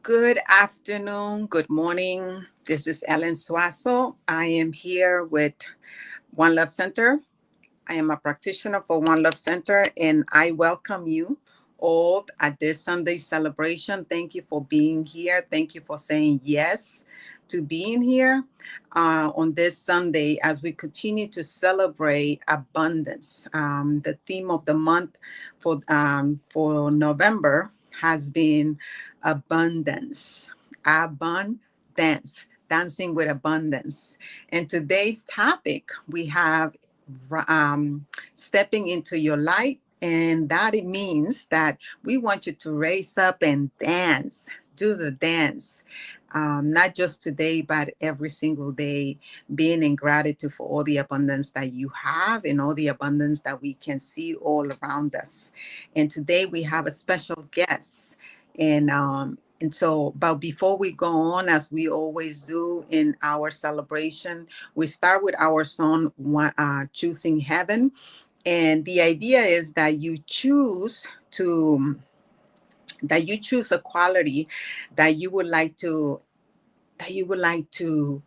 Good afternoon, good morning. This is Ellen Suazo. I am here with One Love Center. I am a practitioner for One Love Center, and I welcome you all at this Sunday celebration. Thank you for being here. Thank you for saying yes to being here on this Sunday as we continue to celebrate abundance. The theme of the month for November has been abundance, abundance, dancing with abundance. And today's topic we have stepping into your light, and that it means that we want you to raise up and dance, do the dance, not just today but every single day, being in gratitude for all the abundance that you have and all the abundance that we can see all around us. And today we have a special guest, but before we go on, as we always do in our celebration, we start with our song, Choosing Heaven. And the idea is that you choose a quality that you would like to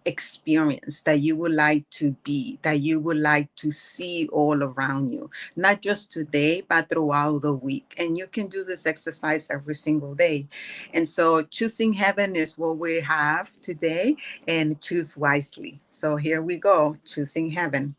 experience, that you would like to be, that you would like to see all around you, not just today, but throughout the week. And you can do this exercise every single day. And so choosing heaven is what we have today, and choose wisely. So here we go, choosing heaven.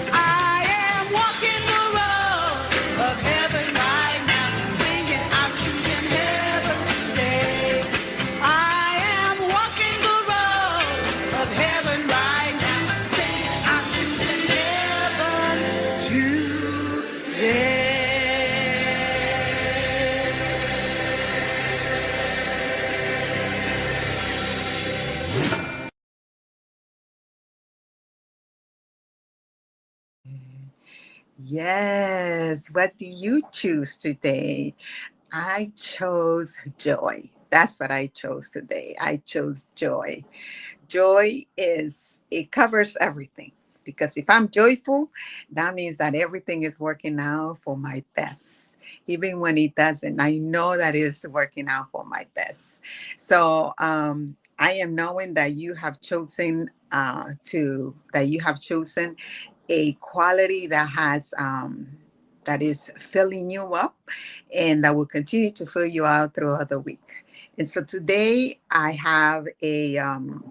I am walking. Yes. What do you choose today? I chose joy. That's what I chose today. I chose joy. Joy is, it covers everything, because if I'm joyful, that means that everything is working out for my best. Even when it doesn't, I know that it's working out for my best. So I am knowing that you have chosen a quality that has that is filling you up, and that will continue to fill you out throughout the week. And so today I have an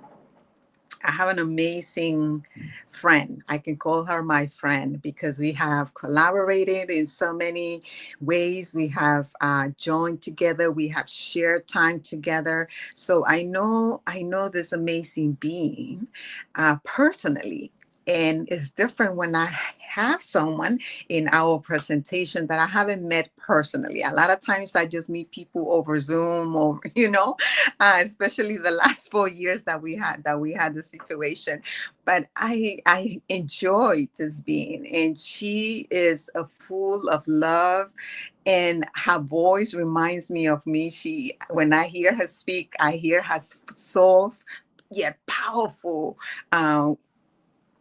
amazing friend. I can call her my friend because we have collaborated in so many ways. We have joined together. We have shared time together. So I know this amazing being personally. And it's different when I have someone in our presentation that I haven't met personally. A lot of times I just meet people over Zoom, or especially the last 4 years that we had the situation. But I enjoyed this being, and she is a full of love, and her voice reminds me of me. She When I hear her speak, I hear her soft yet uh,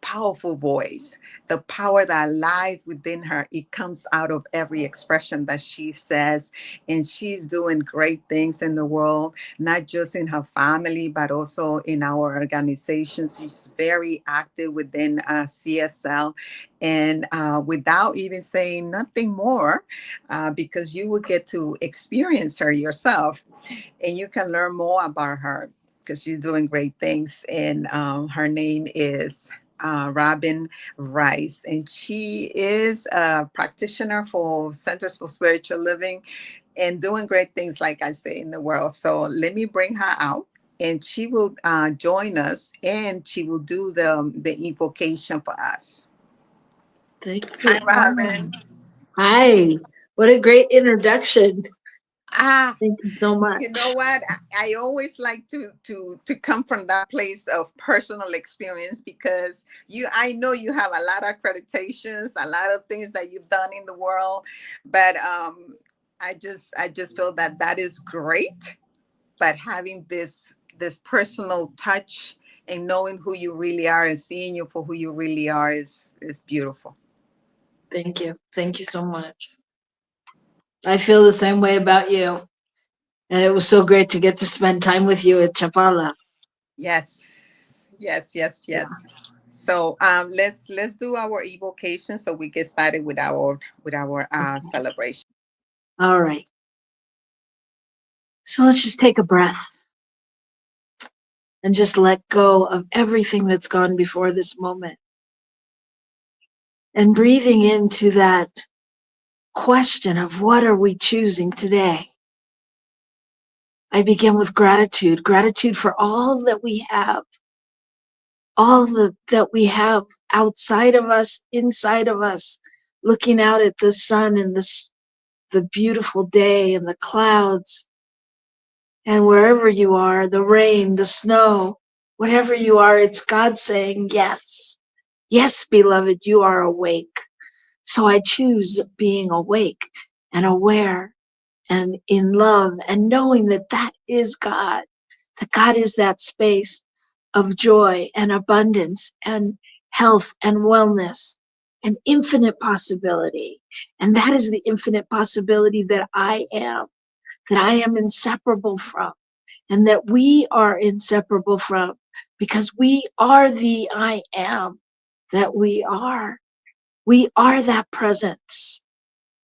powerful voice. The power that lies within her, it comes out of every expression that she says. And she's doing great things in the world, not just in her family, but also in our organization. She's very active within CSL. And without even saying nothing more, because you will get to experience her yourself, and you can learn more about her, because she's doing great things. And her name is Robin Rice, and she is a practitioner for Centers for Spiritual Living, and doing great things, like I say, in the world. So let me bring her out, and she will join us, and she will do the invocation for us. Thank Hi, you. Robin. Hi. What a great introduction. Ah, Thank you so you know much. what? I always like to come from that place of personal experience, because I know you have a lot of accreditations, a lot of things that you've done in the world, but I just feel that that is great. But having this personal touch, and knowing who you really are, and seeing you for who you really are, is beautiful. Thank you. Thank you so much. I feel the same way about you. And it was so great to get to spend time with you at Chapala. Yes, yes, yes, Yeah. yes. So let's do our evocation, so we get started with our Okay. celebration. All right. So let's just take a breath and just let go of everything that's gone before this moment. And breathing into that question of what are we choosing today? I begin with gratitude, gratitude for all that we have, that we have outside of us, inside of us, looking out at the sun and the beautiful day and the clouds, and wherever you are, the rain, the snow, whatever you are, it's God saying, yes, yes, beloved, you are awake. So I choose being awake and aware and in love, and knowing that that is God, that God is that space of joy and abundance and health and wellness and infinite possibility. And that is the infinite possibility that I am inseparable from, and that we are inseparable from, because we are the I am that we are. We are that presence,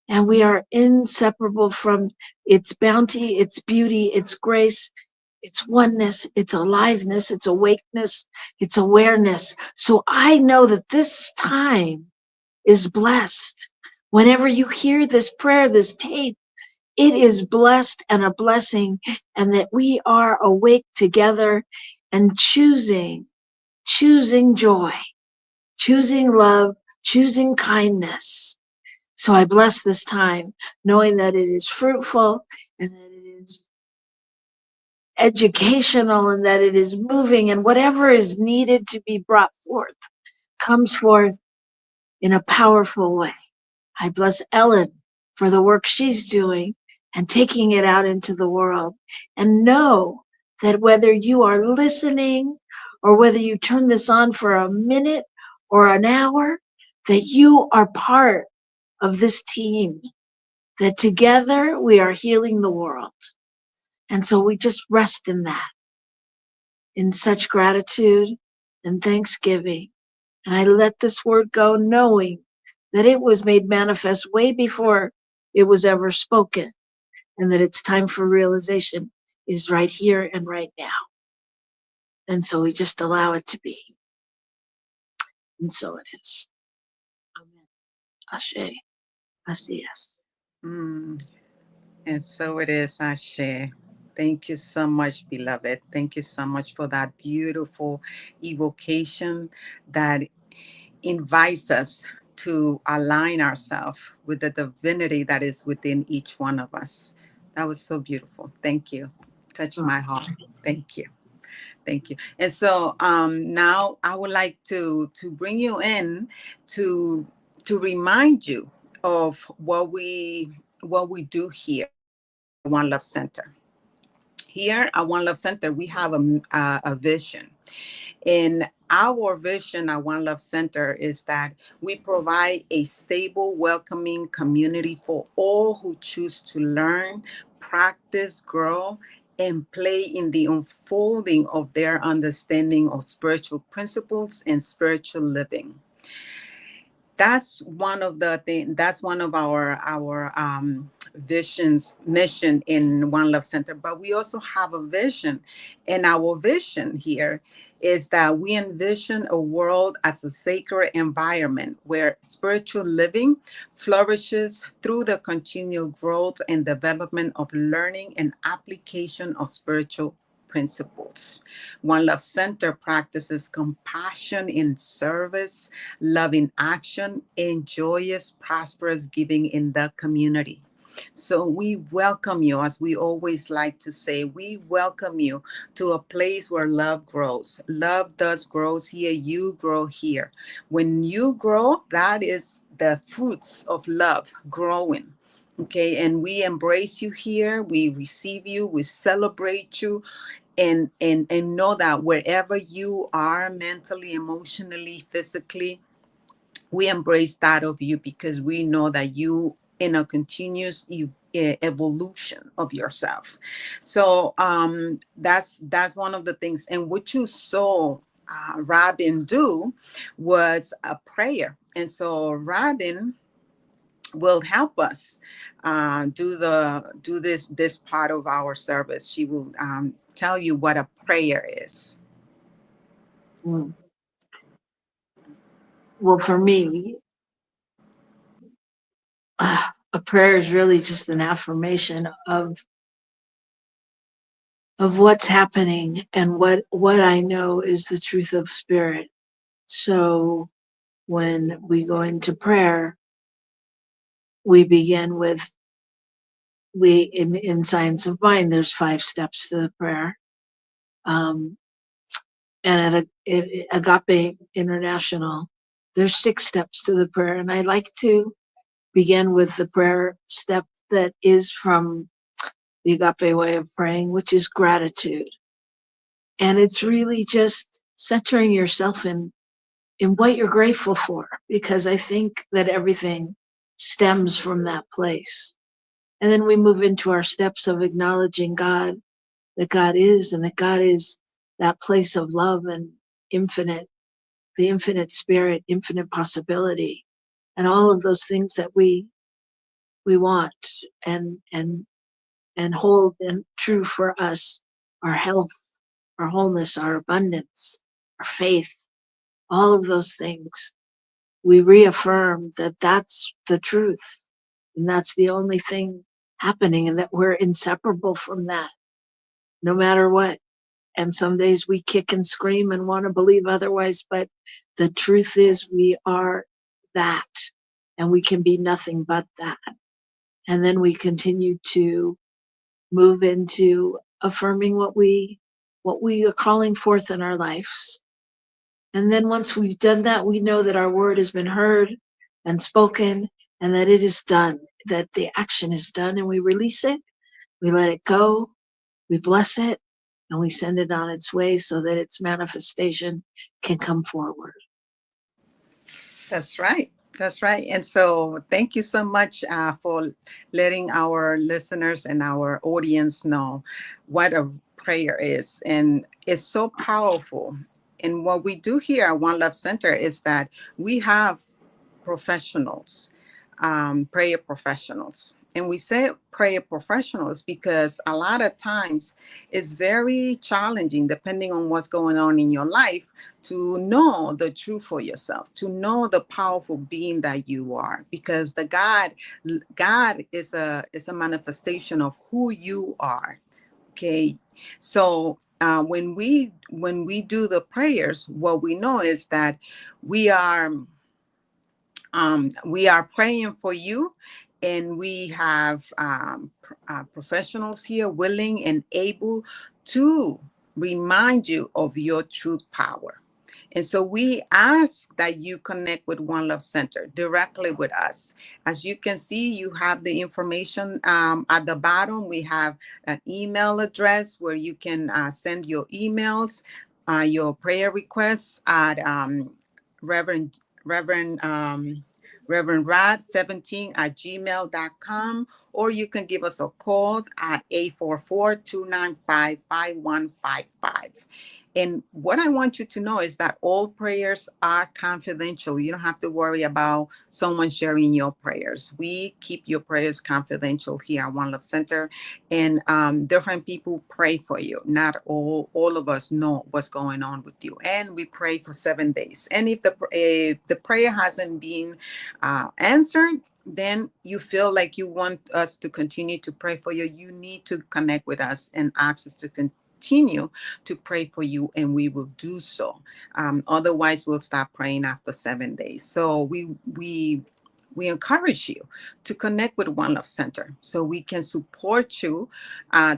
and we are inseparable from its bounty, its beauty, its grace, its oneness, its aliveness, its awakeness, its awareness. So I know that this time is blessed. Whenever you hear this prayer, this tape, it is blessed and a blessing, and that we are awake together and choosing joy, choosing love, choosing kindness. So I bless this time, knowing that it is fruitful and that it is educational and that it is moving, and whatever is needed to be brought forth comes forth in a powerful way. I bless Ellen for the work she's doing and taking it out into the world. And know that whether you are listening or whether you turn this on for a minute or an hour, that you are part of this team, that together we are healing the world. And so we just rest in that, in such gratitude and thanksgiving. And I let this word go knowing that it was made manifest way before it was ever spoken, and that its time for realization is right here and right now. And so we just allow it to be. And so it is. Amen. Ashe. Asias. Mm, and so it is, Ashe. Thank you so much, beloved. Thank you so much for that beautiful evocation that invites us to align ourselves with the divinity that is within each one of us. That was so beautiful. Thank you. Touched Oh, my heart. Thank you. Thank you. And so now I would like to bring you in to remind you of what we do here at One Love Center. Here at One Love Center, we have a vision. In our vision at One Love Center is that we provide a stable, welcoming community for all who choose to learn, practice, grow, and play in the unfolding of their understanding of spiritual principles and spiritual living. That's one of the thing. That's one of our visions, mission in One Love Center. But we also have a vision, and our vision here is that we envision a world as a sacred environment where spiritual living flourishes through the continual growth and development of learning and application of spiritual principles. One Love Center practices compassion in service, love in action, and joyous, prosperous giving in the community. So we welcome you, as we always like to say, we welcome you to a place where love grows. Love does grows here, you grow here. When you grow, that is the fruits of love growing. Okay, and we embrace you here, we receive you, we celebrate you, and know that wherever you are mentally, emotionally, physically, we embrace that of you because we know that you in a continuous evolution of yourself. So that's one of the things. And what you saw Robin do was a prayer. And so Robin will help us do this part of our service. She will tell you what a prayer is. mm. Well, for me, a prayer is really just an affirmation of what's happening and what I know is the truth of spirit. So when we go into prayer, we begin with we in Science of Mind. There's 5 steps to the prayer, um, and Agape International, there's 6 steps to the prayer. And I like to begin with the prayer step that is from the Agape way of praying, which is gratitude. And it's really just centering yourself in what you're grateful for, because I think that everything stems from that place. And then we move into our steps of acknowledging God, that God is, and that God is that place of love and infinite, the infinite spirit, infinite possibility, and all of those things that we want and hold and true for us, our health, our wholeness, our abundance, our faith, all of those things. We reaffirm that that's the truth and that's the only thing happening, and that we're inseparable from that no matter what. And some days we kick and scream and want to believe otherwise, but the truth is we are that, and we can be nothing but that. And then we continue to move into affirming what we are calling forth in our lives. And then once we've done that, we know that our word has been heard and spoken, and that it is done, that the action is done, and we release it, we let it go, we bless it, and we send it on its way so that its manifestation can come forward. That's right. That's right. And so, thank you so much for letting our listeners and our audience know what a prayer is. And it's so powerful. And what we do here at One Love Center is that we have professionals, prayer professionals. And we say prayer professionals because a lot of times it's very challenging, depending on what's going on in your life, to know the truth for yourself, to know the powerful being that you are, because God is a manifestation of who you are. Okay, so when we do the prayers, what we know is that we are we are praying for you, and we have professionals here willing and able to remind you of your truth power. And so we ask that you connect with One Love Center directly with us. As you can see, you have the information at the bottom. We have an email address where you can send your emails, your prayer requests at Reverend Reverend Reverend Rod17 at gmail.com, or you can give us a call at 844-295-5155. And what I want you to know is that all prayers are confidential. You don't have to worry about someone sharing your prayers. We keep your prayers confidential here at One Love Center, and different people pray for you. Not all of us know what's going on with you, and we pray for 7 days. And if the prayer hasn't been answered, then you feel like you want us to continue to pray for you, you need to connect with us and ask us to continue to pray for you, and we will do so. Otherwise, we'll stop praying after 7 days. So we encourage you to connect with One Love Center so we can support you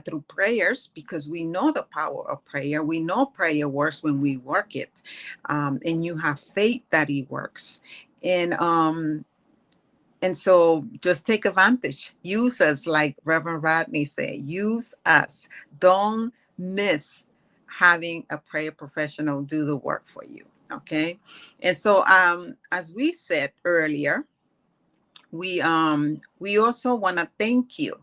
through prayers, because we know the power of prayer. We know prayer works when we work it, and you have faith that it works. And so just take advantage. Use us, like Reverend Rodney said, use us. Don't miss having a prayer professional do the work for you. Okay. And so as we said earlier, we also want to thank you.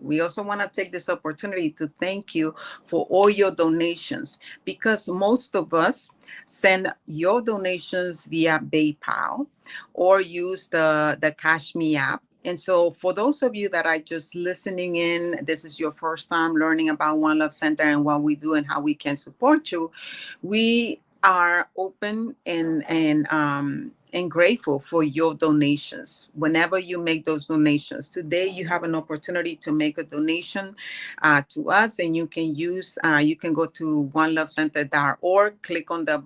We also want to take this opportunity to thank you for all your donations, because most of us send your donations via PayPal or use the Cash Me app. And so for those of you that are just listening in, this is your first time learning about One Love Center and what we do and how we can support you. We are open and grateful for your donations. Whenever you make those donations, today you have an opportunity to make a donation to us, and you can go to onelovecenter.org, click on the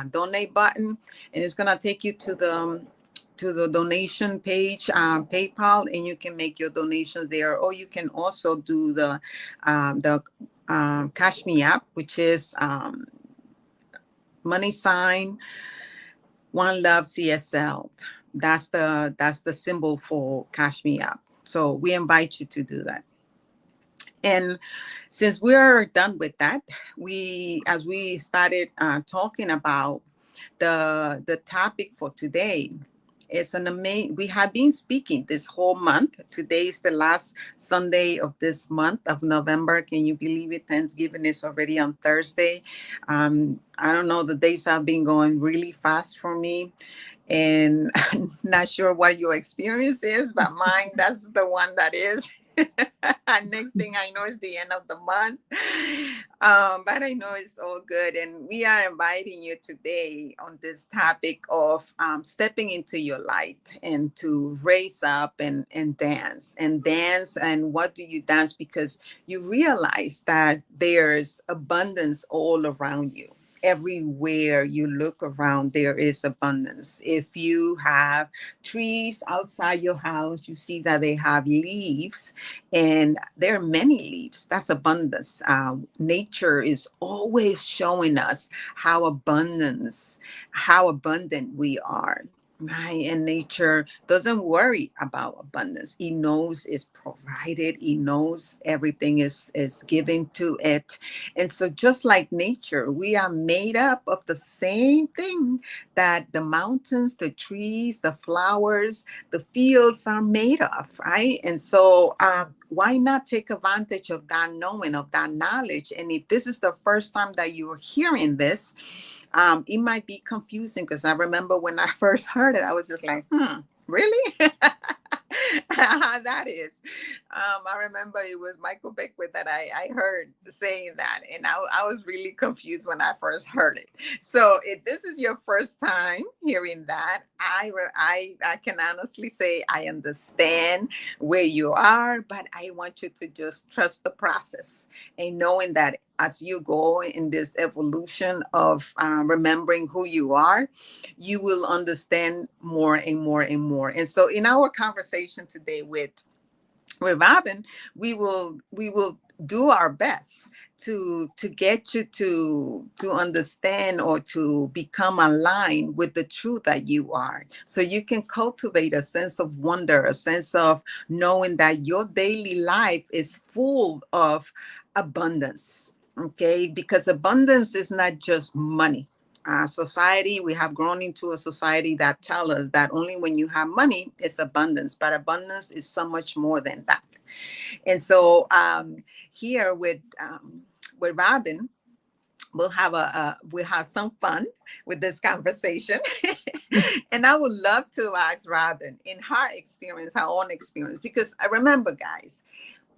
donate button, and it's gonna take you to the donation page, PayPal, and you can make your donations there, or you can also do the Cash Me app, which is money sign One Love CSL. That's the symbol for Cash Me Up. So we invite you to do that. And since we're done with that, as we started talking about the topic for today, it's an amazing. We have been speaking this whole month. Today is the last Sunday of this month of November. Can you believe it? Thanksgiving is already on Thursday. I don't know. The days have been going really fast for me, and I'm not sure what your experience is, but mine, that's the one that is. Next thing I know is the end of the month. But I know it's all good. And we are inviting you today on this topic of stepping into your light and to raise up and dance and dance. And what do you dance? Because you realize that there's abundance all around you. Everywhere you look around, there is abundance. If you have trees outside your house, you see that they have leaves, and there are many leaves. That's abundance. Nature is always showing us how abundant we are. Right, and nature doesn't worry about abundance. It knows it's provided. It knows everything is given to it. And so just like nature, we are made up of the same thing that the mountains, the trees, the flowers, the fields are made of, right? And so why not take advantage of that knowing, of that knowledge? And if this is the first time that you're hearing this, it might be confusing because I remember when I first heard it, I was just like, really? That is. I remember it was Michael Beckwith that I heard saying that, and I was really confused when I first heard it. So if this is your first time hearing that, I can honestly say I understand where you are, but I want you to just trust the process and knowing that as you go in this evolution of remembering who you are, you will understand more and more and more. And so, in our conversation today with Robin, we will do our best to get you to understand or to become aligned with the truth that you are, so you can cultivate a sense of wonder, a sense of knowing that your daily life is full of abundance. Okay, because abundance is not just money. Society, we have grown into a society that tell us that only when you have money it's abundance, but abundance is so much more than that. And so here with Robin, we'll have some fun with this conversation. And I would love to ask Robin in her experience, her own experience, because I remember, guys,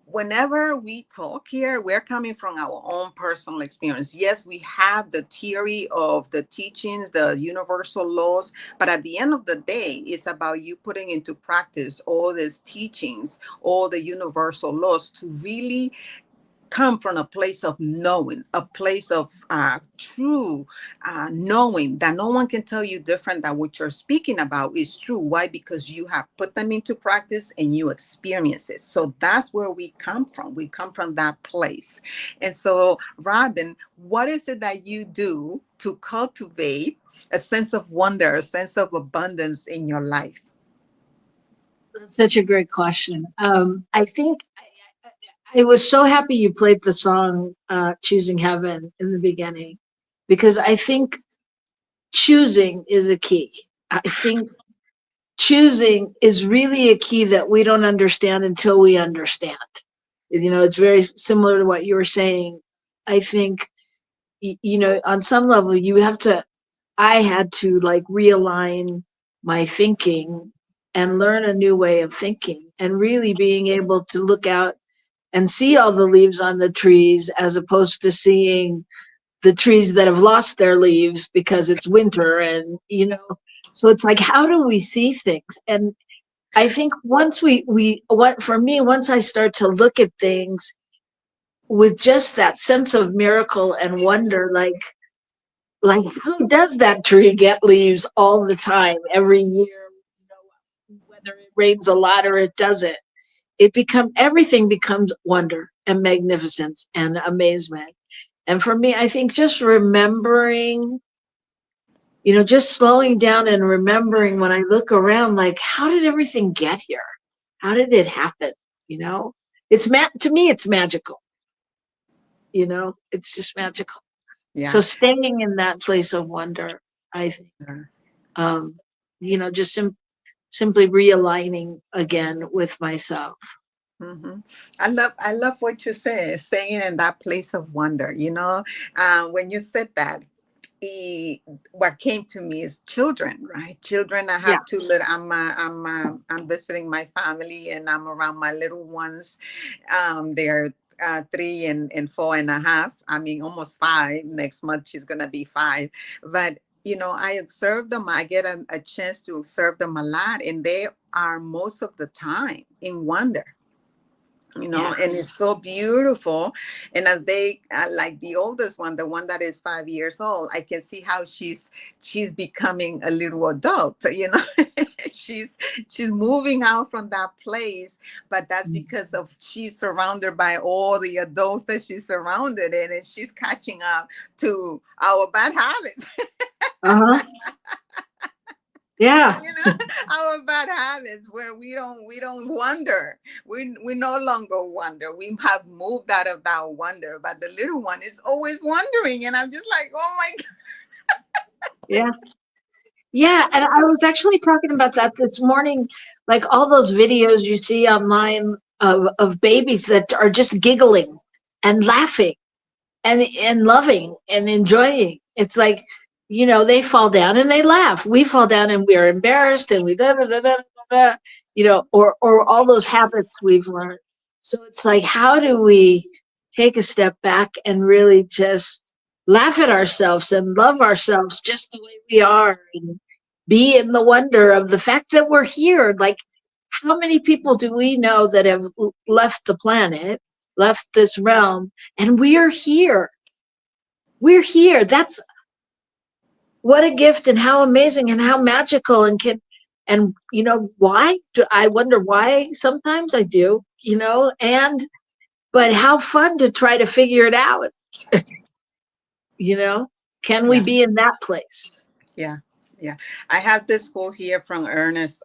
whenever we talk here, we're coming from our own personal experience. Yes, we have the theory of the teachings, the universal laws, but at the end of the day, it's about you putting into practice all these teachings, all the universal laws to really come from a place of knowing, a place of true knowing that no one can tell you different, that what you're speaking about is true. Why? Because you have put them into practice and you experience it. So that's where we come from. We come from that place. And so, Robin, what is it that you do to cultivate a sense of wonder, a sense of abundance in your life? That's such a great question. I think I was so happy you played the song Choosing Heaven in the beginning, because I think choosing is a key. I think choosing is really a key that we don't understand until we understand. You know, it's very similar to what you were saying. I think, you know, on some level, you have to, I had to like realign my thinking and learn a new way of thinking and really being able to look out and see all the leaves on the trees as opposed to seeing the trees that have lost their leaves because it's winter. And you know, so it's like, how do we see things? And I think once we what for me, once I start to look at things with just that sense of miracle and wonder, like how does that tree get leaves all the time every year, you know, whether it rains a lot or it doesn't? It become everything becomes wonder and magnificence and amazement. And for me, I think just remembering, you know, just slowing down and remembering when I look around, like, how did everything get here? How did it happen? You know, to me, it's magical. You know, it's just magical. So Yeah. staying in that place of wonder, I think, um, you know, just simply realigning again with myself. Hmm. I love what you say, staying in that place of wonder. When you said that, the what came to me is children, right? Children. I Yeah. have two little. I'm visiting my family, and I'm around my little ones. They're 3 and 4.5. I mean, almost 5. Next month she's gonna be 5. But I observe them. I get a chance to observe them a lot, and they are most of the time in wonder. Yeah. And it's so beautiful. And as they like the oldest one, the one that is 5 years old, I can see how she's becoming a little adult. she's she's moving out from that place, but that's because of she's surrounded by all the adults that she's surrounded in, and she's catching up to our bad habits. Uh huh. Yeah. Our bad habits where we don't wonder. We no longer wonder. We have moved out of that wonder, but the little one is always wondering, and I'm just like, oh my Yeah. Yeah. And I was actually talking about that this morning. Like all those videos you see online of babies that are just giggling and laughing and loving and enjoying. It's like, they fall down and they laugh. We fall down and we're embarrassed and we da da da da da, da, or all those habits we've learned. So it's like, how do we take a step back and really just laugh at ourselves and love ourselves just the way we are and be in the wonder of the fact that we're here? Like, how many people do we know that have left the planet, left this realm, and we're here? We're here. That's what a gift and how amazing and how magical and why do I wonder why sometimes I do, and but how fun to try to figure it out, you know? Can we yeah, be in that place? yeah, yeah. I have this quote here from Ernest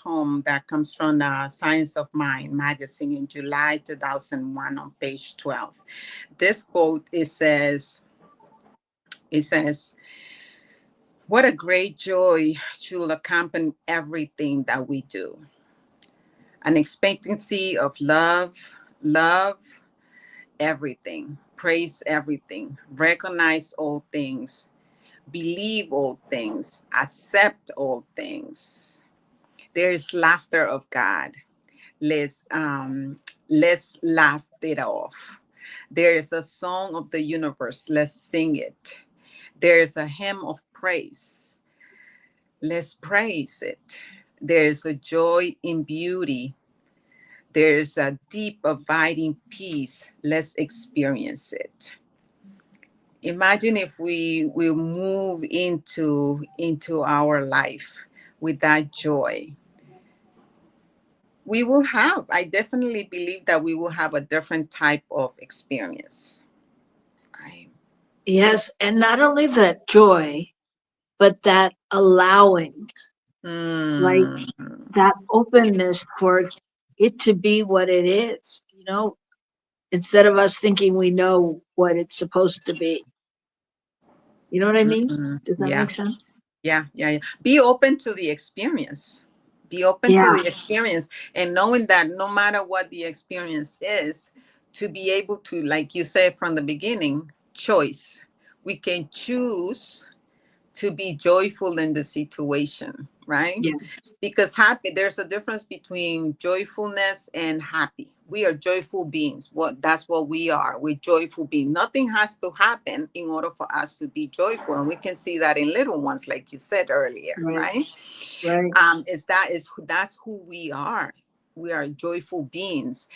Holm that comes from Science of Mind magazine in July 2001 on page 12. This quote it says, "What a great joy should accompany everything that we do. An expectancy of love everything, praise everything, recognize all things, believe all things, accept all things. There is laughter of God. Let's laugh it off. There is a song of the universe. Let's sing it. There is a hymn of praise. Let's praise it. There is a joy in beauty. There's a deep, abiding peace. Let's experience it. Imagine if we will move into our life with that joy. We will have, I definitely believe that we will have a different type of experience. I, Yes, and not only that joy, but that allowing, like mm, that openness for it to be what it is, instead of us thinking we know what it's supposed to be. You know what I mean? Does that yeah, make sense? yeah. Be open to the experience. Be open to Yeah. the experience and knowing that no matter what the experience is, to be able to, like you said from the beginning, choice. We can choose to be joyful in the situation, right? Yeah. Because happy, there's a difference between joyfulness and happy. We are joyful beings. That's what we are. We're joyful beings. Nothing has to happen in order for us to be joyful. And we can see that in little ones, like you said earlier, Right. right? Right. That's who we are. We are joyful beings.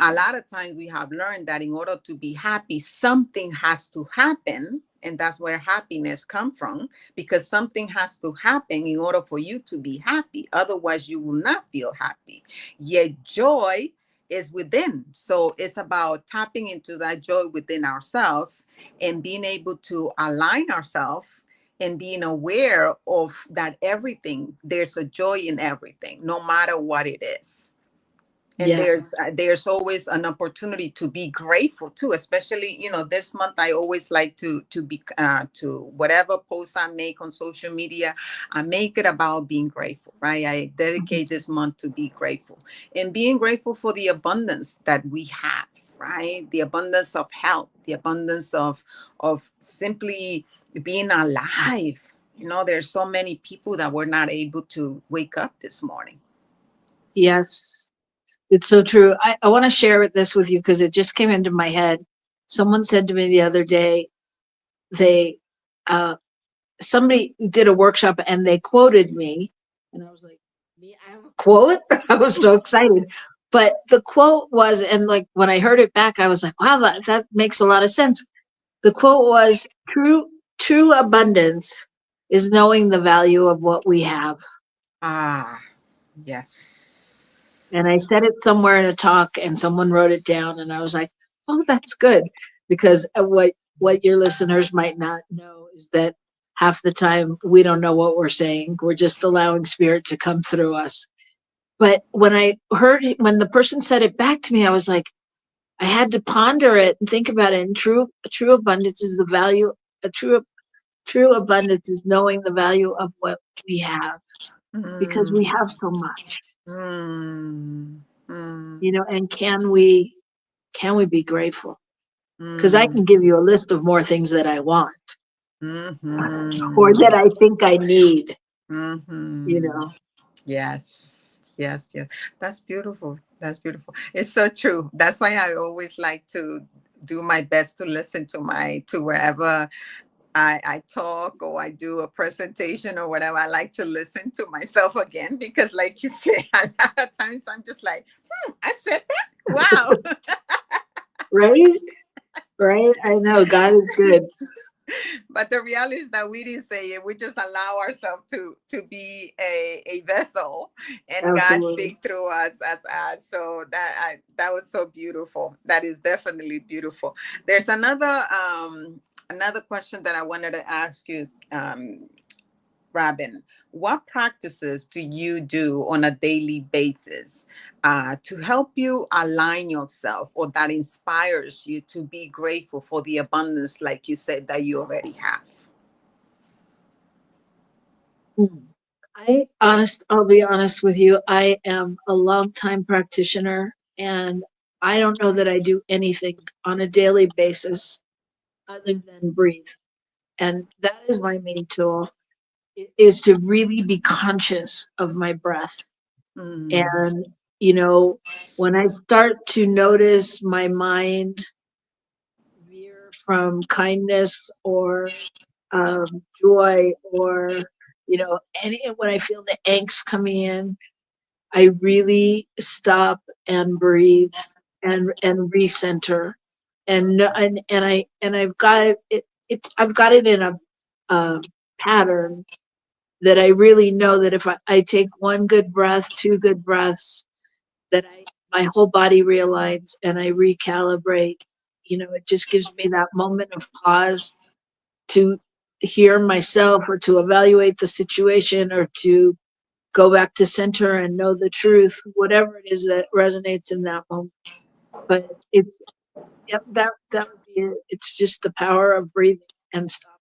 A lot of times we have learned that in order to be happy, something has to happen, and that's where happiness comes from, because something has to happen in order for you to be happy. Otherwise you will not feel happy. Yet joy is within, so it's about tapping into that joy within ourselves and being able to align ourselves and being aware of that everything, there's a joy in everything, no matter what it is. And Yes. there's always an opportunity to be grateful too, especially this month. I always like to be to whatever posts I make on social media, I make it about being grateful, right? I Mhm. dedicate this month to be grateful and being grateful for the abundance that we have, right? The abundance of health, the abundance of simply being alive. There's so many people that were not able to wake up this morning. Yes. It's so true. I want to share this with you because it just came into my head. Someone said to me the other day, they uh somebody did a workshop and they quoted me, and I was like, me, I have a quote. I was so excited. But the quote was, and like when I heard it back, I was like, wow, that makes a lot of sense. The quote was, true abundance is knowing the value of what we have. Ah, And I yes. said it somewhere in a talk and someone wrote it down, and I was like, oh, that's good. Because what your listeners might not know is that half the time we don't know what we're saying. We're just allowing spirit to come through us. But when I heard when the person said it back to me, I was like, I had to ponder it and think about it. And true abundance is the value. A true abundance is knowing the value of what we have, because we Mm, have so much, mm, mm, and can we be grateful? Because I can mm, give you a list of more things that I want or mm, that I think I need, you mm. know. Yes, yes, yes. That's beautiful. That's beautiful. It's so true. That's why I always like to do my best to listen to wherever I talk or I do a presentation or whatever. I like to listen to myself again because, like you say, a lot of times I'm just like, I said that. Wow. Right? Right? I know God is good. But the reality is that we didn't say it. We just allow ourselves to be a vessel, and God Absolutely. speak through us as us. So that was so beautiful. That is definitely beautiful. There's another question that I wanted to ask you, Robin. What practices do you do on a daily basis to help you align yourself, or that inspires you to be grateful for the abundance, like you said, that you already have? Mm. I'll be honest with you. I am a longtime practitioner, and I don't know that I do anything on a daily basis other than breathe. And that is my main tool, is to really be conscious of my breath. Mm, And, you know, when I start to notice my mind veer from kindness or joy, or, when I feel the angst coming in, I really stop and breathe and recenter. And I've got I've got it in a pattern that I really know that if I take one good breath, two good breaths, that my whole body realigns and I recalibrate. It just gives me that moment of pause to hear myself, or to evaluate the situation, or to go back to center and know the truth, whatever it is that resonates in that moment. But it's yep, that would be it. It's just the power of breathing and stopping.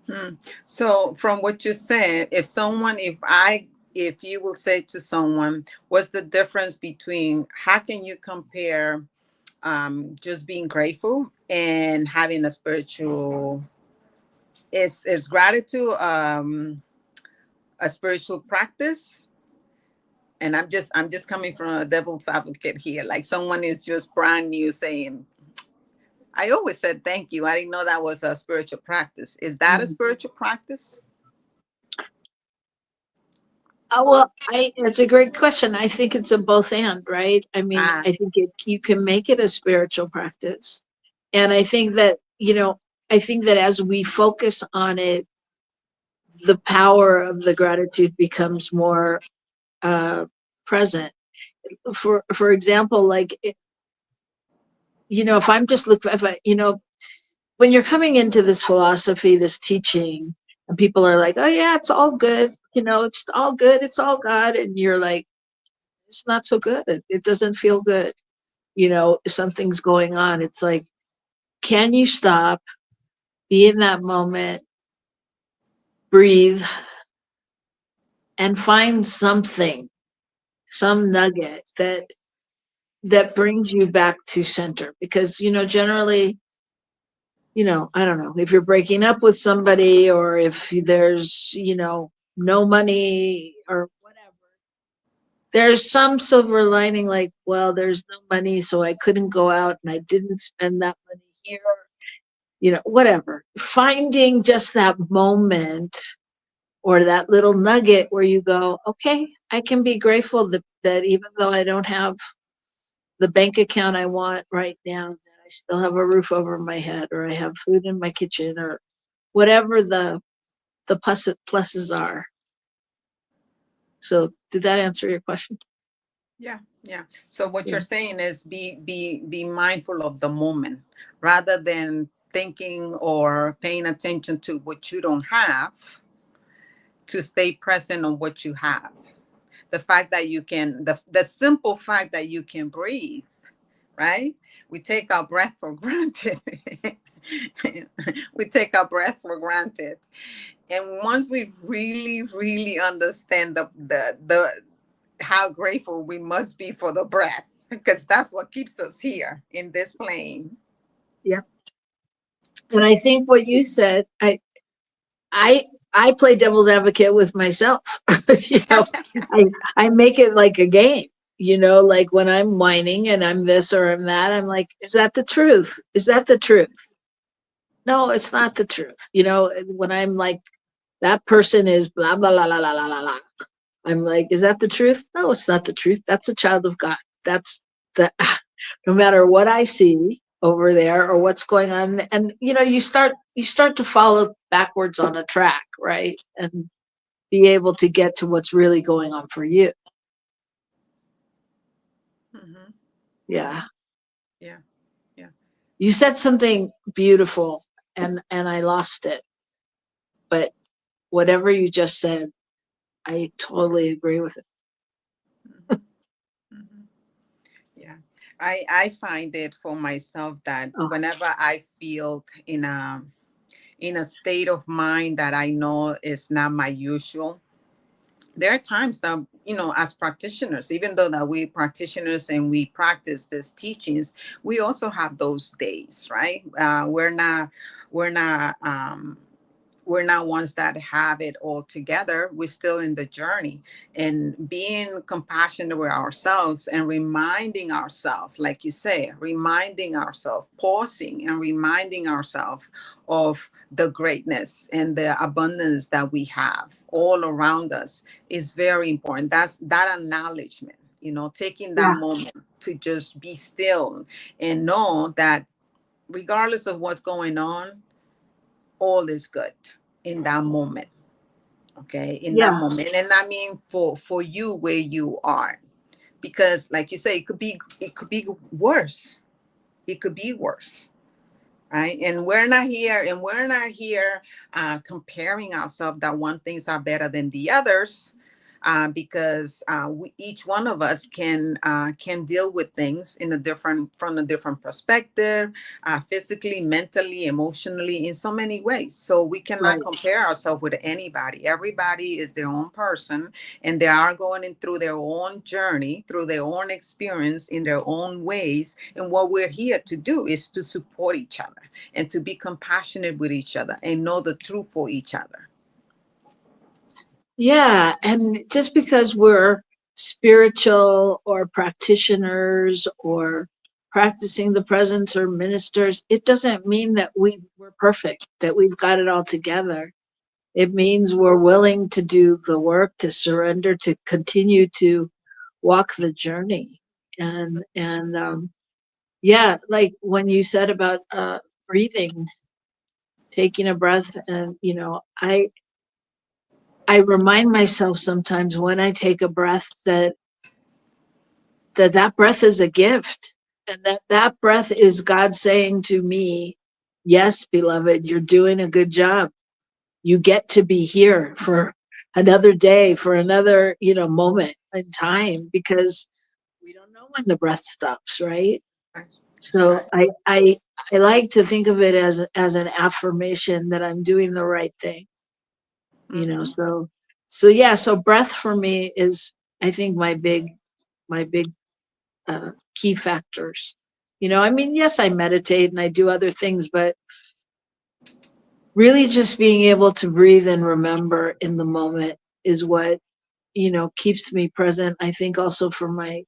hmm. So, from what you said, if you will say to someone, what's the difference between how can you compare just being grateful and having a spiritual, is gratitude a spiritual practice? And I'm just coming from a devil's advocate here. Like someone is just brand new saying, I always said thank you. I didn't know that was a spiritual practice. Is that a Mm. spiritual practice? Well, it's a great question. I think it's a both and, right? I mean, Ah, I think you can make it a spiritual practice. And I think that as we focus on it, the power of the gratitude becomes more uh, present. For example, like, if I'm just looking, if I, when you're coming into this philosophy, this teaching, and people are like, "Oh yeah, it's all good," it's all good, it's all God, and you're like, "It's not so good. It doesn't feel good." Something's going on. It's like, can you stop, be in that moment, breathe, and find something, some nugget that brings you back to center? Because generally, I don't know, if you're breaking up with somebody, or if there's, no money or whatever, there's some silver lining, like, well, there's no money, so I couldn't go out and I didn't spend that money here, whatever. Finding just that moment, or that little nugget where you go, okay, I can be grateful that even though I don't have the bank account I want right now, that I still have a roof over my head, or I have food in my kitchen, or whatever the pluses are. So did that answer your question? yeah, yeah. So what Yeah. you're saying is be mindful of the moment rather than thinking or paying attention to what you don't have, to stay present on what you have. The fact that you can, the simple fact that you can breathe, right? We take our breath for granted. We take our breath for granted. And once we really, really understand the how grateful we must be for the breath, because that's what keeps us here in this plane. Yeah. And I think what you said, I I play devil's advocate with myself. you know, I I make it like a game. Like when I'm whining and I'm this or I'm that, I'm like, is that the truth? Is that the truth? No, it's not the truth. When I'm like, that person is blah blah blah blah blah blah blah. I'm like, is that the truth? No, it's not the truth. That's a child of God. That's the no matter what I see over there or what's going on. And you start to follow backwards on a track, right? And be able to get to what's really going on for you. Mm-hmm. Mm-hmm. Yeah. Yeah. Yeah. You said something beautiful and I lost it. But whatever you just said, I totally agree with it. Mm-hmm. Mm-hmm. Yeah. I find it for myself that Oh, whenever I feel in a state of mind that I know is not my usual, there are times that, as practitioners, even though that we practitioners and we practice these teachings, we also have those days, right? We're not ones that have it all together. We're still in the journey, and being compassionate with ourselves and reminding ourselves, like you say, reminding ourselves, pausing and reminding ourselves of the greatness and the abundance that we have all around us is very important. That's that acknowledgement, taking that yeah, moment to just be still and know that regardless of what's going on, all is good in that moment. Okay, in that yeah, moment. And I mean for you where you are, because like you say, it could be worse. It could be worse, right? And we're not here comparing ourselves that one things are better than the others, because each one of us can deal with things in a different from a different perspective, physically, mentally, emotionally, in so many ways. So we cannot right. compare ourselves with anybody. Everybody is their own person, and they are going in through their own journey, through their own experience in their own ways. And what we're here to do is to support each other and to be compassionate with each other and know the truth for each other. Yeah, and just because we're spiritual or practitioners or practicing the presence or ministers, it doesn't mean that we're perfect, that we've got it all together. It means we're willing to do the work, to surrender, to continue to walk the journey. And yeah, like when you said about breathing, taking a breath, and I remind myself sometimes when I take a breath that breath is a gift, and that breath is God saying to me, yes, beloved, you're doing a good job. You get to be here for another day, for another, moment in time, because we don't know when the breath stops, right? That's So right. I like to think of it as an affirmation that I'm doing the right thing, Mm-hmm. so yeah, so breath for me is, I think, my big key factors. I mean, yes, I meditate and I do other things, but really just being able to breathe and remember in the moment is what keeps me present. I think also for my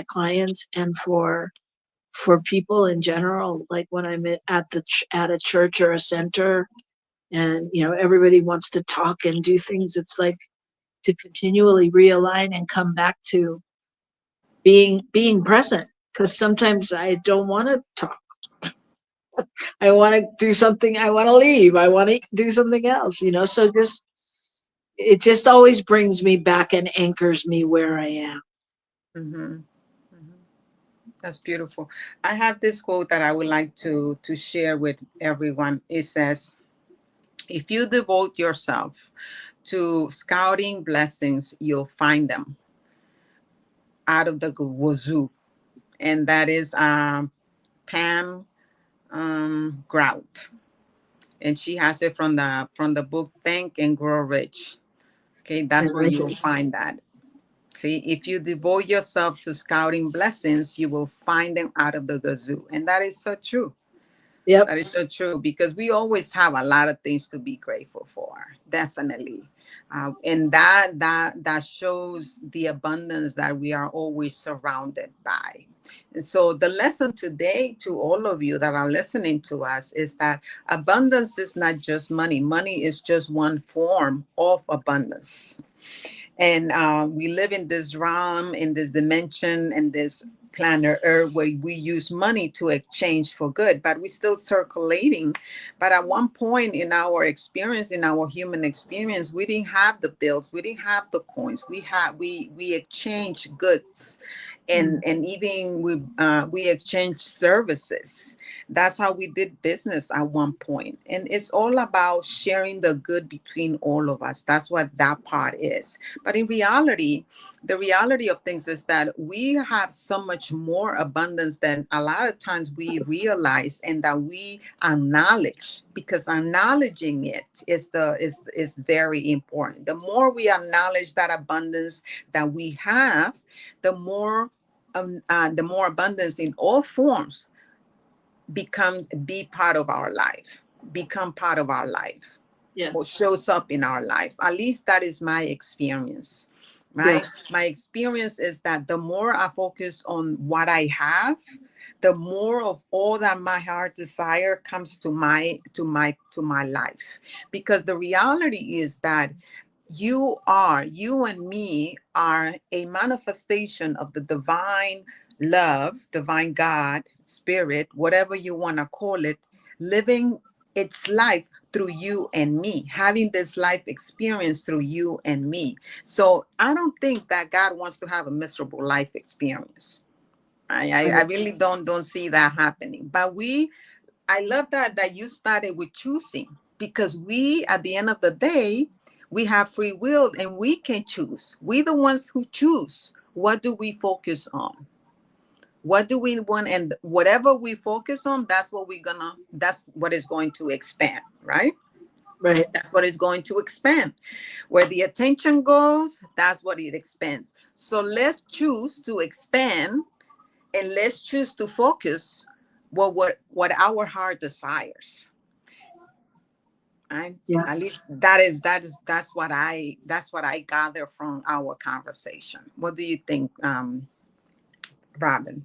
clients and for people in general, like when I'm at a church or a center, and everybody wants to talk and do things, it's like to continually realign and come back to being present, because sometimes I don't want to talk. I want to do something. I want to leave. I want to do something else, so just it just always brings me back and anchors me where I am. Mm-hmm. Mm-hmm. That's beautiful. I have this quote that I would like to share with everyone. It says, if you devote yourself to scouting blessings, you'll find them out of the wazoo. And that is Pam Grout. And she has it from the book Think and Grow Rich. Okay, I that's where like you'll it. find that. See, if you devote yourself to scouting blessings, you will find them out of the gazoo. And that is so true. Yep. That is so true because we always have a lot of things to be grateful for. Definitely. And that shows the abundance that we are always surrounded by. And so the lesson today to all of you that are listening to us is that abundance is not just money. Money is just one form of abundance. And we live in this realm, in this dimension, in this planet Earth where we use money to exchange for good, but we're still circulating. But at one point in our experience, in our human experience, we didn't have the bills, we didn't have the coins. We exchange goods, Mm. and even we exchange services. That's how we did business at one point. And it's all about sharing the good between all of us. That's what that part is. But in reality, the reality of things is that we have so much more abundance than a lot of times we realize and that we acknowledge, because acknowledging it is very important. The more we acknowledge that abundance that we have, the more abundance in all forms becomes be part of our life, become part of our life, or Yes. shows up in our life. At least that is my experience, right? Yes. My experience is that the more I focus on what I have, the more of all that my heart desire comes to my life. Because the reality is that you and me are a manifestation of the divine love, divine God, spirit, whatever you want to call it, living its life through you and me, having this life experience through you and me. So I don't think that God wants to have a miserable life experience. I Right. really don't see that happening. But I love that you started with choosing, because we, at the end of the day, we have free will and we can choose. We the ones who choose. What do we focus on? What do we want? And whatever we focus on, that's what is going to expand, right? Right. That's what is going to expand. Where the attention goes, that's what it expands. So let's choose to expand, and let's choose to focus what our heart desires. I Yeah. At least that's what I gather from our conversation. What do you think, Robin?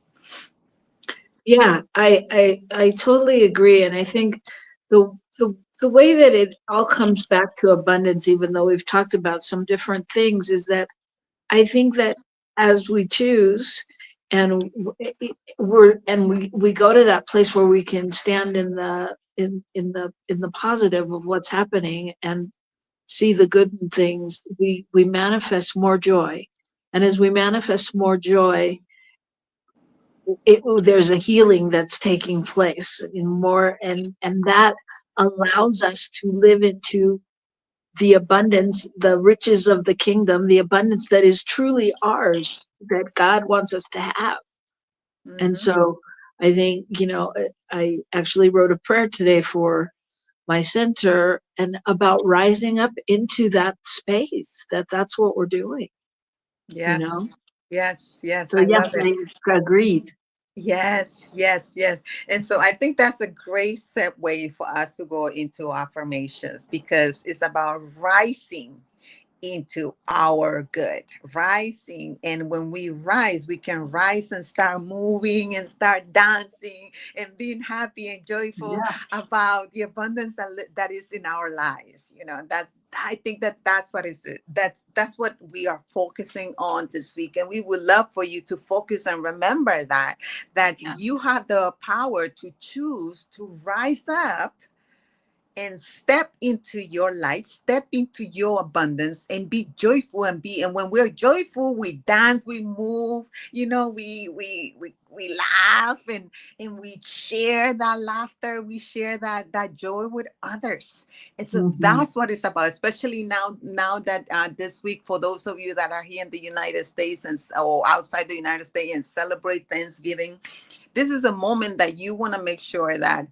Yeah. I totally agree, and I think the the way that it all comes back to abundance, even though we've talked about some different things, is that I think that as we choose and we go to that place where we can stand in the positive of what's happening and see the good in things, we manifest more joy. And as we manifest more joy, there's a healing that's taking place in more, and that allows us to live into the abundance, the riches of the kingdom, the abundance that is truly ours, that God wants us to have. And Mm-hmm. so I think, I actually wrote a prayer today for my center and about rising up into that space, that's what we're doing, you know? Yes, yes, So I yes, love it. I agreed. Yes, yes, yes. And so I think that's a great segue for us to go into affirmations, because it's about rising into our good, rising. And when we rise, we can rise and start moving and start dancing and being happy and joyful Yeah, about the abundance that is in our lives. I think that's what is it. That's what we are focusing on this week. And we would love for you to focus and remember that yeah, you have the power to choose to rise up and step into your light, step into your abundance, and be joyful. And when we're joyful, we dance, we move, we laugh, and we share that laughter, we share that joy with others. And so Mhm. that's what it's about, especially now that this week, for those of you that are here in the United States or outside the United States and celebrate Thanksgiving. This is a moment that you want to make sure that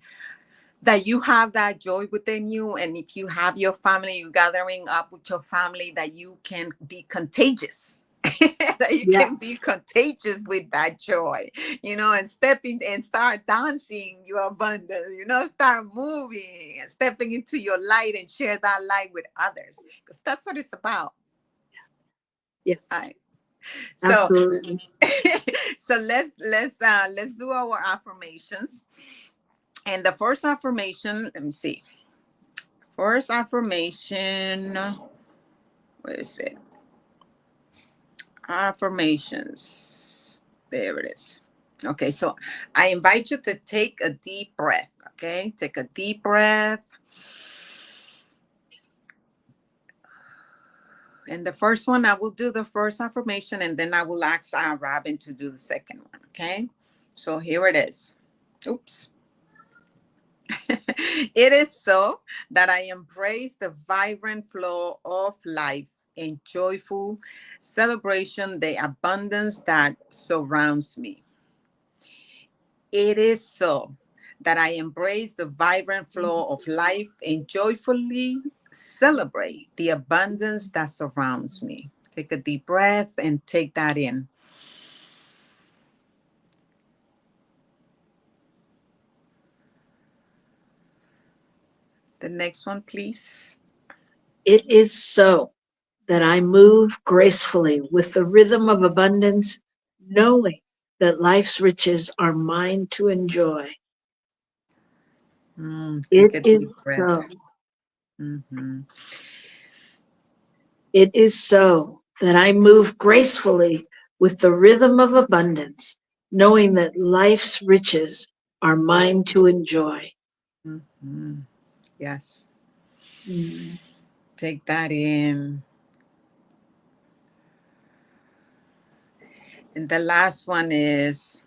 you have that joy within you. And if you have your family, you gathering up with your family, that you can be contagious. That you Yeah. can be contagious with that joy, and stepping and start dancing your abundance, start moving and stepping into your light and share that light with others, because that's what it's about. All Yes. right. So Absolutely. so let's do our affirmations. And the first affirmation, let me see. First affirmation, where is it? Affirmations. There it is. Okay, so I invite you to take a deep breath. Okay, take a deep breath. And the first one, I will do the first affirmation, and then I will ask Robin to do the second one. Okay, so here it is. Oops. It is so that I embrace the vibrant flow of life and joyful celebration, the abundance that surrounds me. It is so that I embrace the vibrant flow of life and joyfully celebrate the abundance that surrounds me. Take a deep breath and take that in. The next one, please. It is so that I move gracefully with the rhythm of abundance, knowing that life's riches are mine to enjoy. Take It a deep is breath. so. Mm-hmm. It is so that I move gracefully with the rhythm of abundance, knowing that life's riches are mine to enjoy. Mm-hmm. Yes. Mm. Take that in. And the last one is,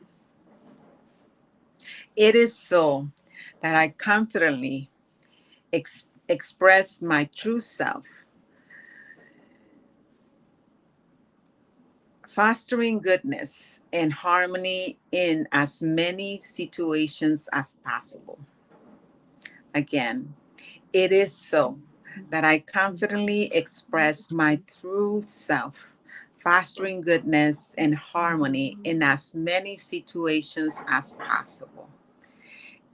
it is so that I confidently express my true self, fostering goodness and harmony in as many situations as possible. Again, it is so that I confidently express my true self, fostering goodness and harmony in as many situations as possible.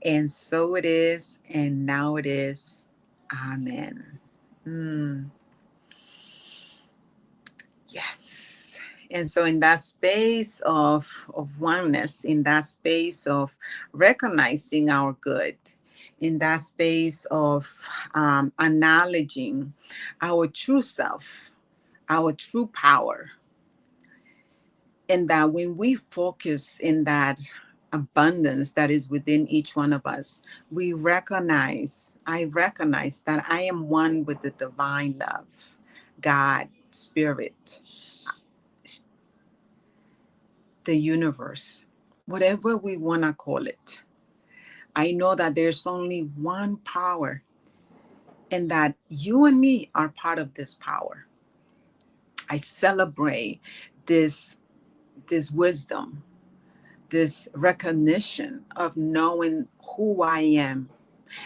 And so it is, and now it is. Amen. Mm, yes. And so, in that space of oneness, in that space of recognizing our good, in that space of acknowledging our true self, our true power, and that when we focus in that abundance that is within each one of us, I recognize that I am one with the divine love, God, spirit, the universe, whatever we want to call it. I know that there's only one power, and that you and me are part of this power. I celebrate this this wisdom, this recognition of knowing who I am.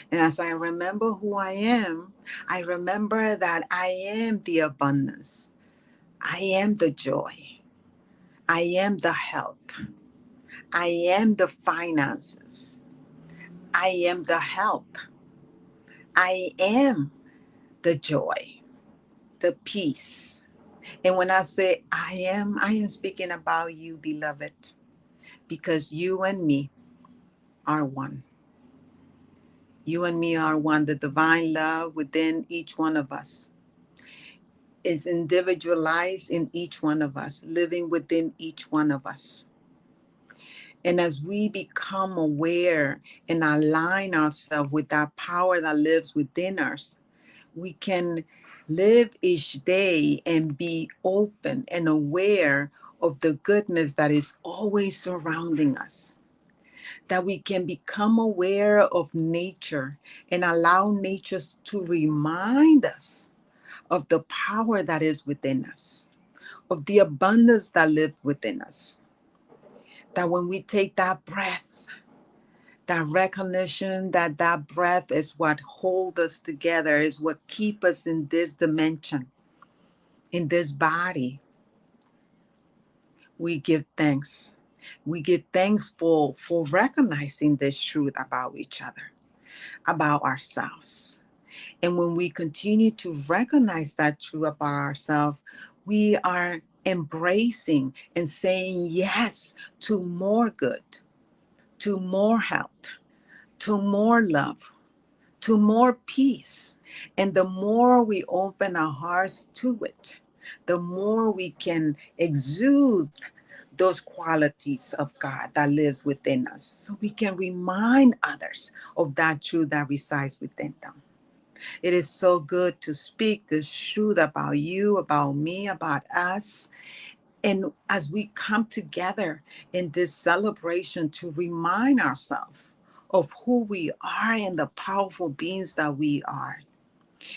And as I remember who I am, I remember that I am the abundance. I am the joy. I am the health. I am the finances. I am the help. I am the joy, the peace. And when I say I am speaking about you, beloved, because you and me are one. You and me are one. The divine love within each one of us is individualized in each one of us, living within each one of us. And as we become aware and align ourselves with that power that lives within us, we can live each day and be open and aware of the goodness that is always surrounding us. That we can become aware of nature and allow nature to remind us of the power that is within us, of the abundance that lives within us. That when we take that breath, that recognition that that breath is what holds us together, is what keeps us in this dimension, in this body, we give thanks. We give thanks for recognizing this truth about each other, about ourselves. And when we continue to recognize that truth about ourselves, we are embracing and saying yes to more good, to more health, to more love, to more peace. And the more we open our hearts to it, the more we can exude those qualities of God that lives within us. So we can remind others of that truth that resides within them. It is so good to speak the truth about you, about me, about us. And as we come together in this celebration to remind ourselves of who we are and the powerful beings that we are,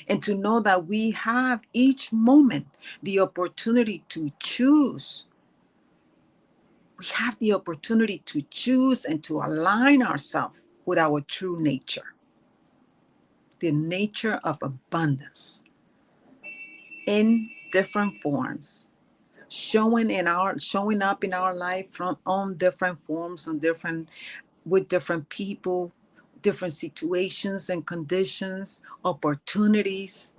and to know that we have each moment the opportunity to choose. We have the opportunity to choose and to align ourselves with our true nature, the nature of abundance in different forms, showing up in our life from on different forms, on different with different people, different situations and conditions, opportunities,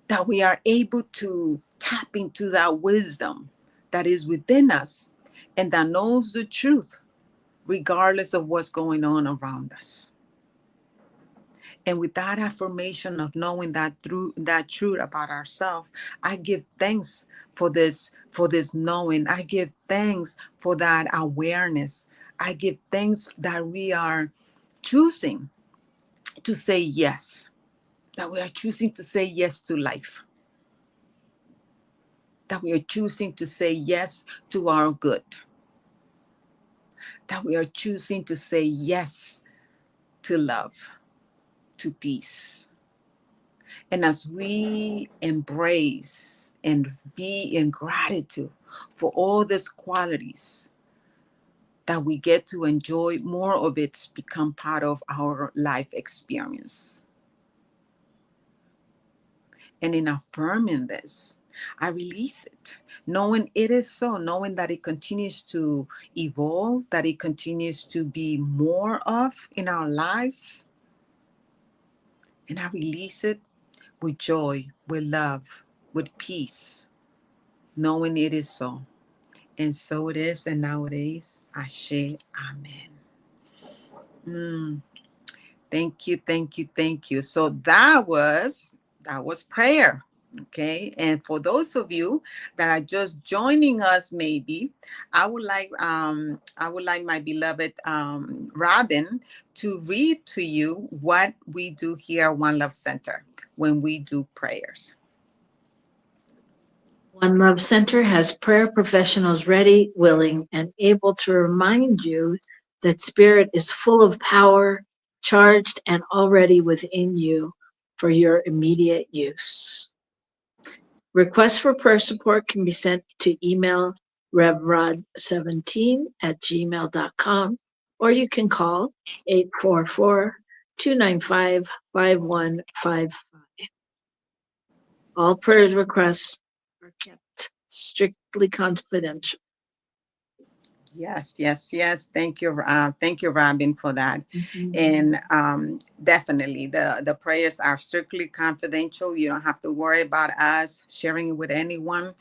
that we are able to tap into that wisdom that is within us and that knows the truth regardless of what's going on around us. And with that affirmation of knowing that through that truth about ourselves, I give thanks for this knowing. I give thanks for that awareness. I give thanks that we are choosing to say yes, that we are choosing to say yes to life, that we are choosing to say yes to our good, that we are choosing to say yes to love, to peace. And as we embrace and be in gratitude for all these qualities, that we get to enjoy more of it become part of our life experience. And in affirming this, I release it, knowing it is so, knowing that it continues to evolve, that it continues to be more of in our lives. And I release it with joy, with love, with peace, knowing it is so. And so it is, and now it is. Ashe, amen. Mm, thank you, thank you, thank you. So that was prayer. Okay. And for those of you that are just joining us, maybe I would like my beloved Robin to read to you what we do here at One Love Center when we do prayers. One Love Center has prayer professionals ready, willing, and able to remind you that Spirit is full of power, charged, and already within you for your immediate use. Requests for prayer support can be sent to email revrod17@gmail.com, or you can call 844-295-5155. All prayer requests are kept strictly confidential. Yes, yes, yes. Thank you, Robin, for that. Mhm. And definitely, the prayers are strictly confidential. You don't have to worry about us sharing it with anyone,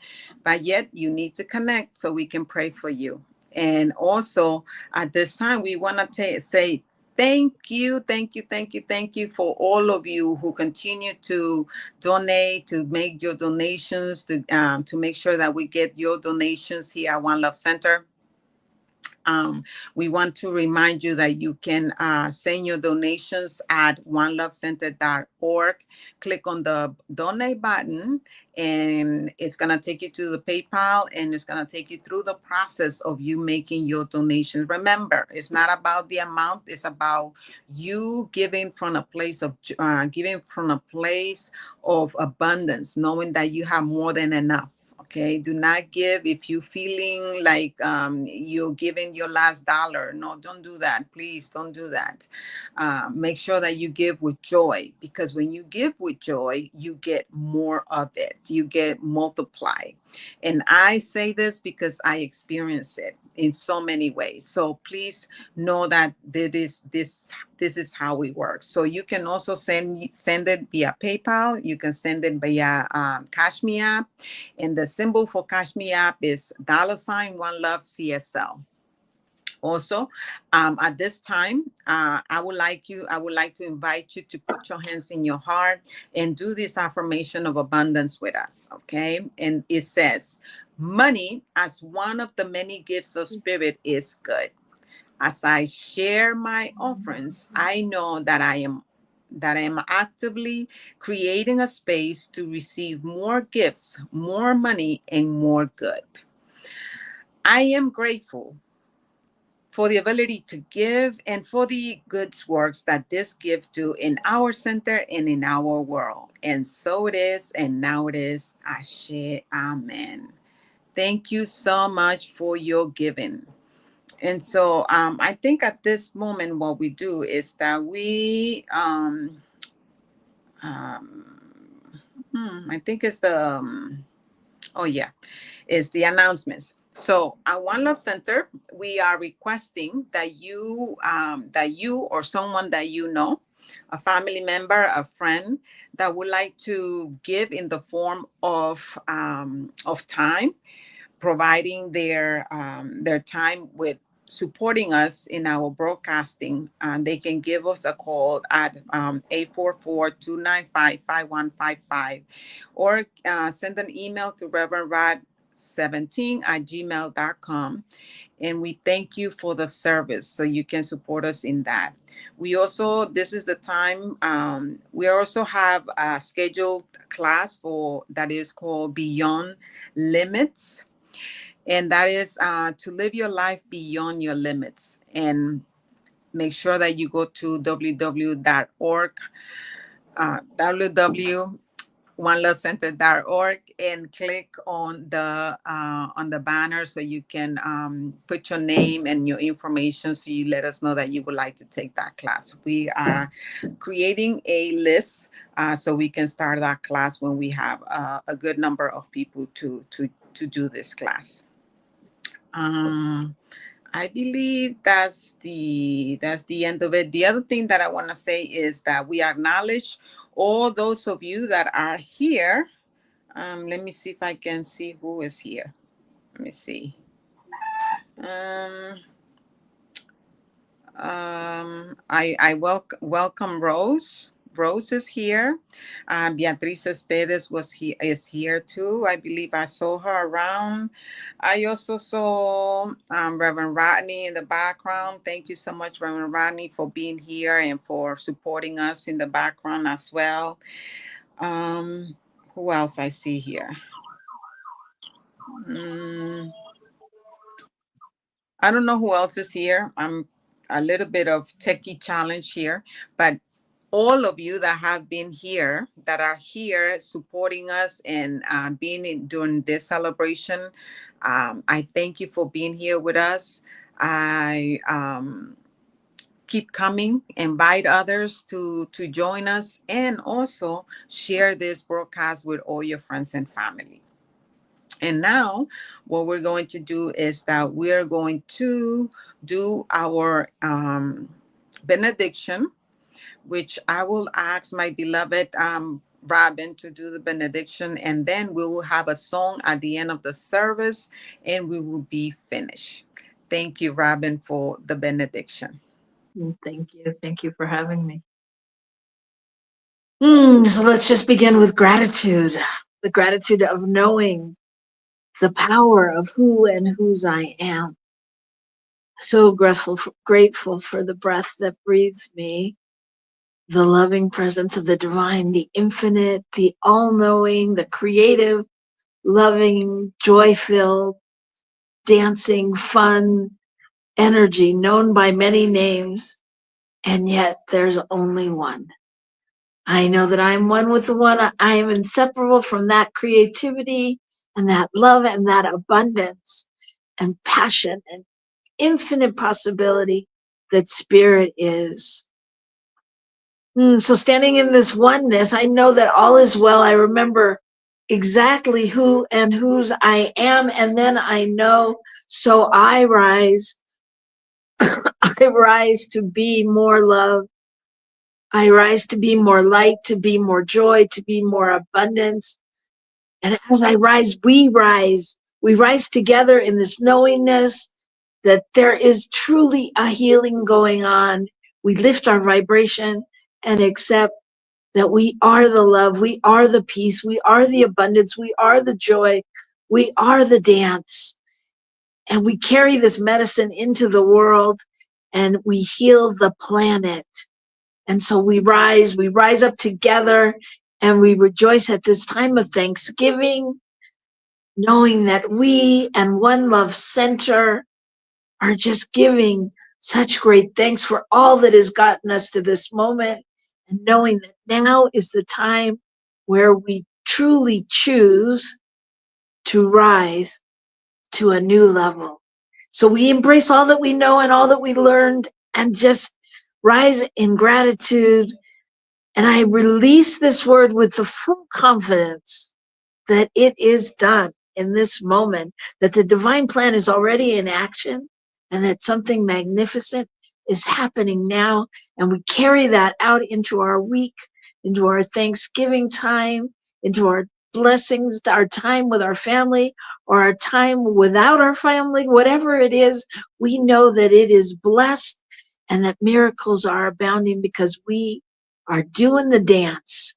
but yet you need to connect so we can pray for you. And also, at this time, we want to say thank you, thank you, thank you, thank you for all of you who continue to donate, to make your donations, to make sure that we get your donations here at One Love Center. Um, we want to remind you that you can send your donations at onelovecenter.org. Click on the donate button, and it's going to take you to the PayPal, and it's going to take you through the process of you making your donations. Remember, it's not about the amount, it's about you giving from a place of abundance, knowing that you have more than enough. Okay, do not give if you feeling like you're giving your last dollar. No, don't do that. Please don't do that. Make sure that you give with joy, because when you give with joy, you get more of it. You get multiply. And I say this because I experience it in so many ways. So please know that this is how it works. So you can also send it via PayPal. You can send it via Cash Me App, and the symbol for Cash Me App is $One Love CSL. Also, at this time, I would like to invite you to put your hands in your heart and do this affirmation of abundance with us. Okay, and it says, "Money, as one of the many gifts of spirit, is good. As I share my offerings, I know that I am actively creating a space to receive more gifts, more money, and more good. I am grateful for the ability to give and for the good works that this gives do in our center and in our world. And so it is, and now it is. Ashe, amen. Thank you so much for your giving. And so I think at this moment, what we do is that I think it's oh yeah, is the announcements. So at One Love Center, we are requesting that you or someone that you know, a family member, a friend, that would like to give in the form of time, providing their time with supporting us in our broadcasting. They can give us a call at 844-295-5155, or send an email to Reverend Rod 17 at gmail.com. And we thank you for the service, so you can support us in that. We also, this is the time, we also have a scheduled class for that is called Beyond Limits, and that is to live your life beyond your limits. And make sure that you go to www.org, www.onelovecenter.org, and click on the banner, so you can put your name and your information, so you let us know that you would like to take that class. We are creating a list, so we can start that class when we have a good number of people to do this class. um I believe that's the end of it. The other thing that I want to say is that we acknowledge all those of you that are here. Let me see if I can see who is here. Let me see. um welcome Rose. Rose is here. Beatriz Espedes is here too. I believe I saw her around. I also saw Reverend Rodney in the background. Thank you so much, Reverend Rodney, for being here and for supporting us in the background as well. Who else I see here? Mm, I don't know who else is here. I'm a little bit of techie challenge here, but all of you that have been here, that are here supporting us and being in during this celebration, I thank you for being here with us. I keep coming, invite others to join us, and also share this broadcast with all your friends and family. And now, what we're going to do is that we're going to do our benediction, which I will ask my beloved Robin to do the benediction, and then we will have a song at the end of the service, and we will be finished. Thank you, Robin, for the benediction. Thank you. Thank you for having me. So let's just begin with gratitude. The gratitude of knowing the power of who and whose I am. So grateful for the breath that breathes me, the loving presence of the divine, the infinite, the all-knowing, the creative, loving, joy-filled, dancing, fun energy known by many names, and yet there's only one. I know that I am one with the one. I am inseparable from that creativity and that love and that abundance and passion and infinite possibility that spirit is. So standing in this oneness, I know that all is well. I remember exactly who and whose I am, and then I know, so I rise. I rise to be more love. I rise to be more light, to be more joy, to be more abundance. And as I rise, we rise. We rise together in this knowingness that there is truly a healing going on. We lift our vibration and accept that we are the love, we are the peace, we are the abundance, we are the joy, we are the dance. And we carry this medicine into the world and we heal the planet. And so we rise up together and we rejoice at this time of Thanksgiving, knowing that we and One Love Center are just giving such great thanks for all that has gotten us to this moment, and knowing that now is the time where we truly choose to rise to a new level. So we embrace all that we know and all that we learned and just rise in gratitude. And I release this word with the full confidence that it is done in this moment, that the divine plan is already in action, and that something magnificent is happening now. And we carry that out into our week, into our Thanksgiving time, into our blessings, our time with our family, or our time without our family, whatever it is, we know that it is blessed and that miracles are abounding because we are doing the dance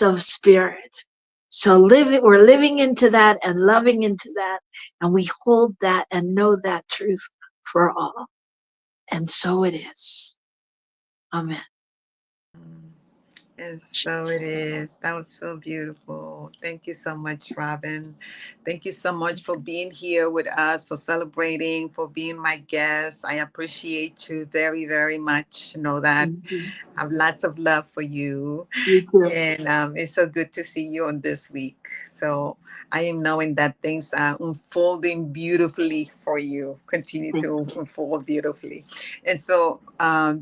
of spirit. So we're living into that and loving into that, and we hold that and know that truth for all. And so it is. Amen. And so it is. That was so beautiful. Thank you so much, Robin. Thank you so much for being here with us, for celebrating, for being my guest. I appreciate you very, very much. Know that Thank you. I have lots of love for you. You too. And it's so good to see you on this week. So I am knowing that things are unfolding beautifully for you, continue Thank to unfold beautifully. And so,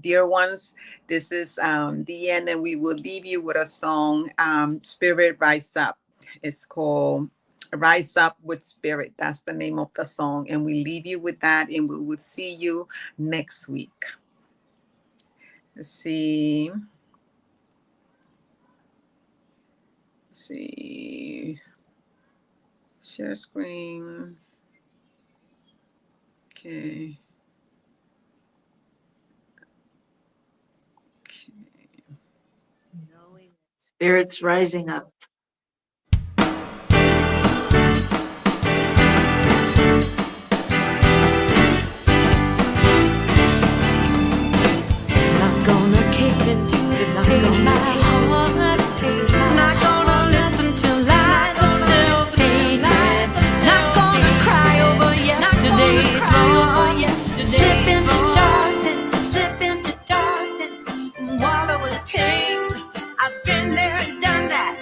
dear ones, this is the end, and we will leave you with a song, Spirit Rise Up. It's called Rise Up with Spirit. That's the name of the song. And we leave you with that, and we will see you next week. Let's see. See, share screen. Okay. Okay. Knowing that spirit's rising up. Not gonna cave into this hate my heart. Not gonna listen to lies of self-hatred. Not gonna cry over yesterday's loss. Slip into darkness, and wallow in pain. I've been there, done that.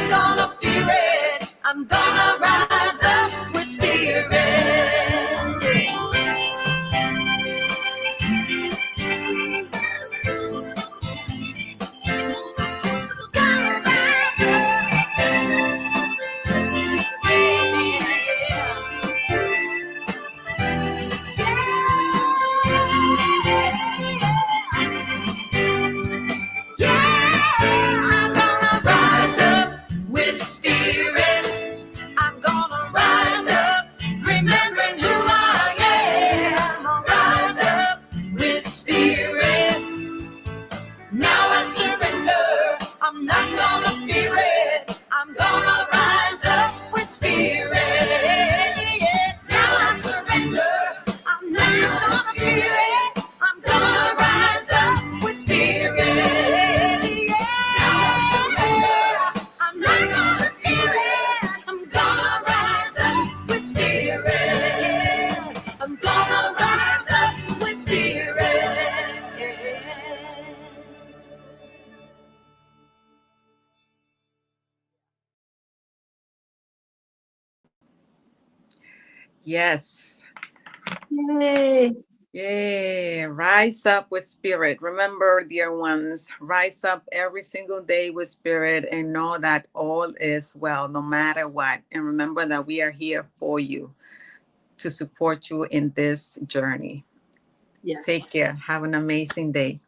gonna fear it. I'm gonna rise up with spirit. Yes. Yay. Yay. Rise up with spirit. Remember, dear ones, rise up every single day with spirit and know that all is well, no matter what. And remember that we are here for you to support you in this journey. Yes. Take care. Have an amazing day.